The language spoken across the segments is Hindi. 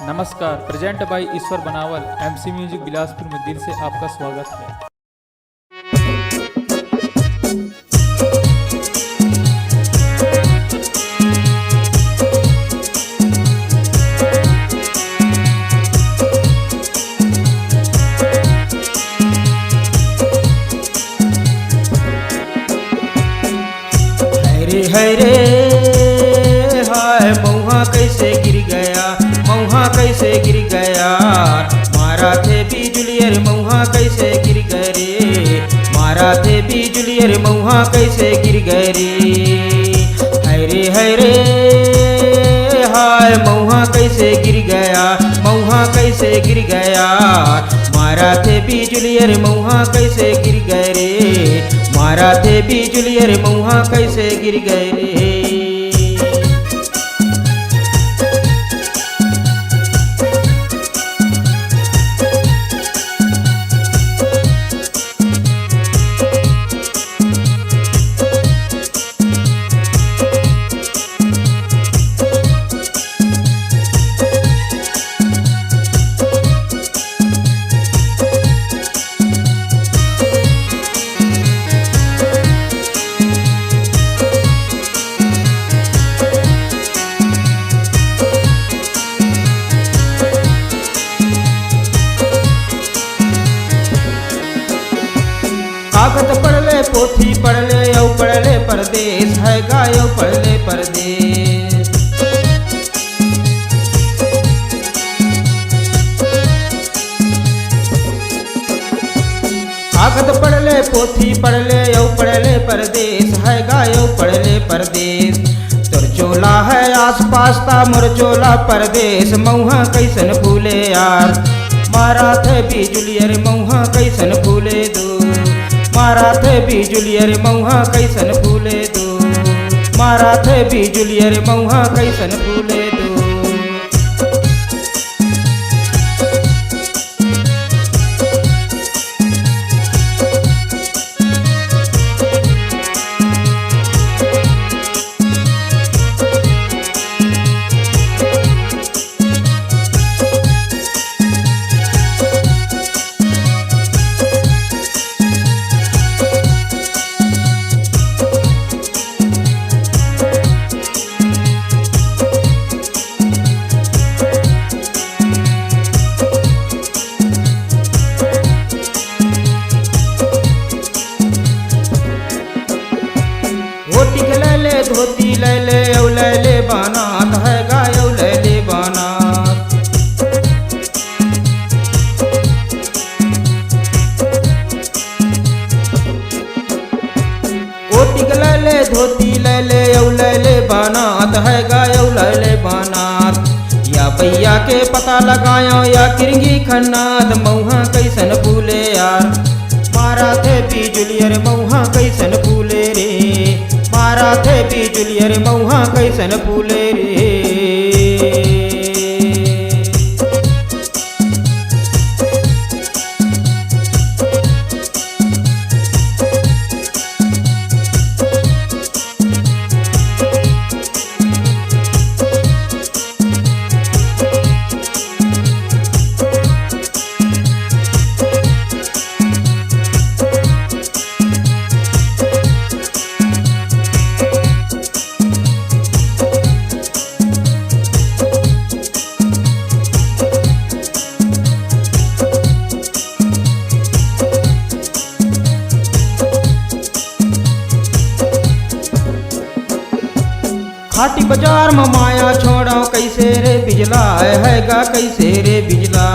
नमस्कार। प्रेजेंट बाय ईश्वर बनावल एमसी म्यूजिक बिलासपुर में दिल से आपका स्वागत है। हरे हाय मऊहा कैसे गिर गया, मऊहा कैसे गिर गया, मारा थे बिजुलियर मऊहा कैसे गिर गए रे, मारा थे बिजुलियर मऊहा कैसे गिर गए रे। हरे हाय मऊहा कैसे गिर गया, मऊहा कैसे गिर गया, मारा थे बिजुलियर मऊहा कैसे गिर गए रे, मारा थे बिजुलियर मऊहा कैसे गिर गए रे। कागज पढ़ले पोथी पढ़ले औ पढ़ले परदेश है गायो पढ़ले परदेश। कागज पढ़ले पोथी पढ़ले औ पढ़ले परदेश है गायो पढ़ले परदेश। तोर चोला है आस पास ता मोर चोला परदेश, मऊहा कैसन फूले यार, मारा थे बिजुलियर मऊहा कैसन फूले दो, मारा थे बिजुलियर मऊहा कैसन फूले दो, मारा थे बिजुलियर मऊहा कैसन फूले दो। धोती ले ले औ ले ले बानात है गाय औ ले ले बानात। ओटिक ले ले धोती ले ले औ ले ले बानात है गाय औ ले ले बानात। या भैया के पता लगायो या किरंगी खन्नात, मऊहा कैसन फूले यार, मारा थे बिजुलियर मऊहा कैसन फूले रे, मारा थे बिजुलियर मऊहा कैसन फूले रे। खाटी बाजार में माया छोड़ो कैसे रे बिजला है गा कैसे रे बिजला।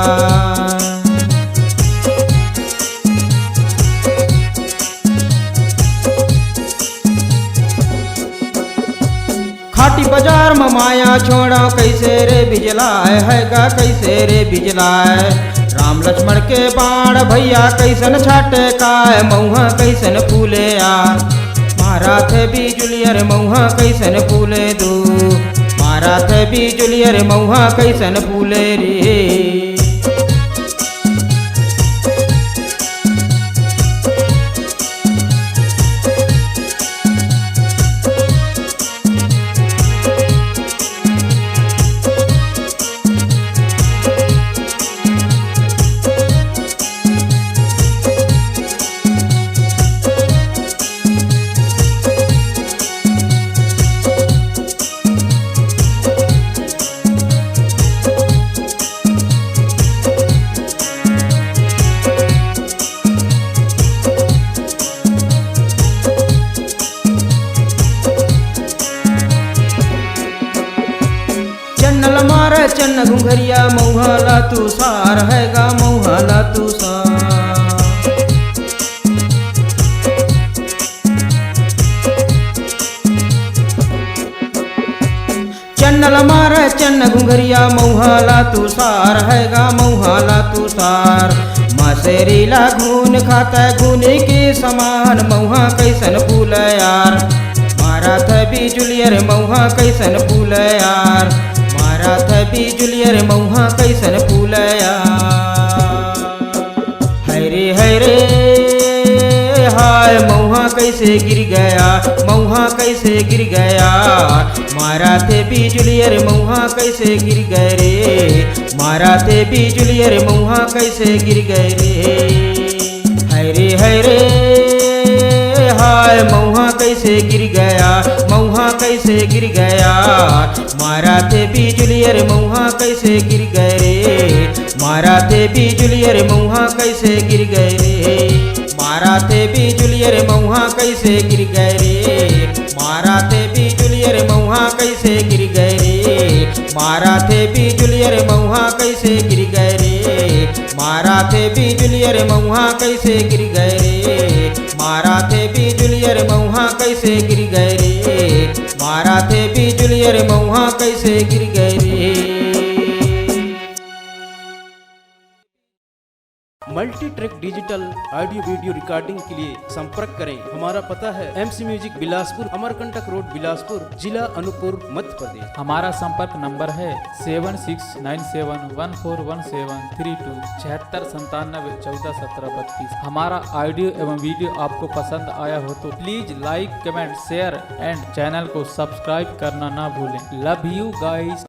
खाटी बाजार में माया छोड़ो कैसे रे बिजला है गा कैसे रे बिजला। राम लक्ष्मण के बाण भैया कैसन छाटे का, मऊहा कैसन फूले यार, मारा थे बिजुलियर मऊहा कैसन फूले दो, मारा थे बिजुलियर मऊहा कैसन फूले रे। चन्नल मार चन्न घुंघरिया मऊहाला तू सार है गा मऊहाला तू सार। चन्नल मार चन्न घुंघरिया मऊहाला तू सार है गा मऊहाला तू सार। मासेरीला घून खाता घूने के समान मऊहा कैसन फूल यार। मारा था बिजुलियर मऊहा कैसन फूल यार। मारा था बिजुलियर मऊहा कैसन फूल यार। है रे हाय मऊहा कैसे गिर गया मऊहा कैसे गिर गया। मारा थे बिजुलियर मऊहा कैसे गिर गए रे। मारा थे बिजुलियर मऊहा कैसे गिर गए रे। है रे हाय मऊहा कैसे गिर गया मऊहा कैसे गिर गया। मारा थे बिजुलियर मऊहा कैसे गिर गए रे। मारा थे बिजुलियर मऊहा कैसे गिर गए रे। मारा थे बिजुलियर मऊहा कैसे गिर गए रे। मारा थे बिजुलियर मऊहा कैसे गिर गए रे। मारा थे बिजुलियर मऊहा कैसे गिर गए रे। मारा थे बिजुलियर मऊहा कैसे गिर गए रे। मारा थे बिजुलियर मऊहा कैसे गिर गए रे। मारा थे बिजुलियर मऊहा कैसे गिर गए रे। Multi track digital audio video recording के लिए संपर्क करें। हमारा पता है MC music Bilaspur, Amarkantak road, Bilaspur, जिला अनूपपुर, मध्य प्रदेश। हमारा संपर्क नंबर है 7697141732 7697141732। हमारा ऑडियो एवं वीडियो आपको पसंद आया हो तो please like, comment, share and channel को सब्सक्राइब करना ना भूलें। Love you guys.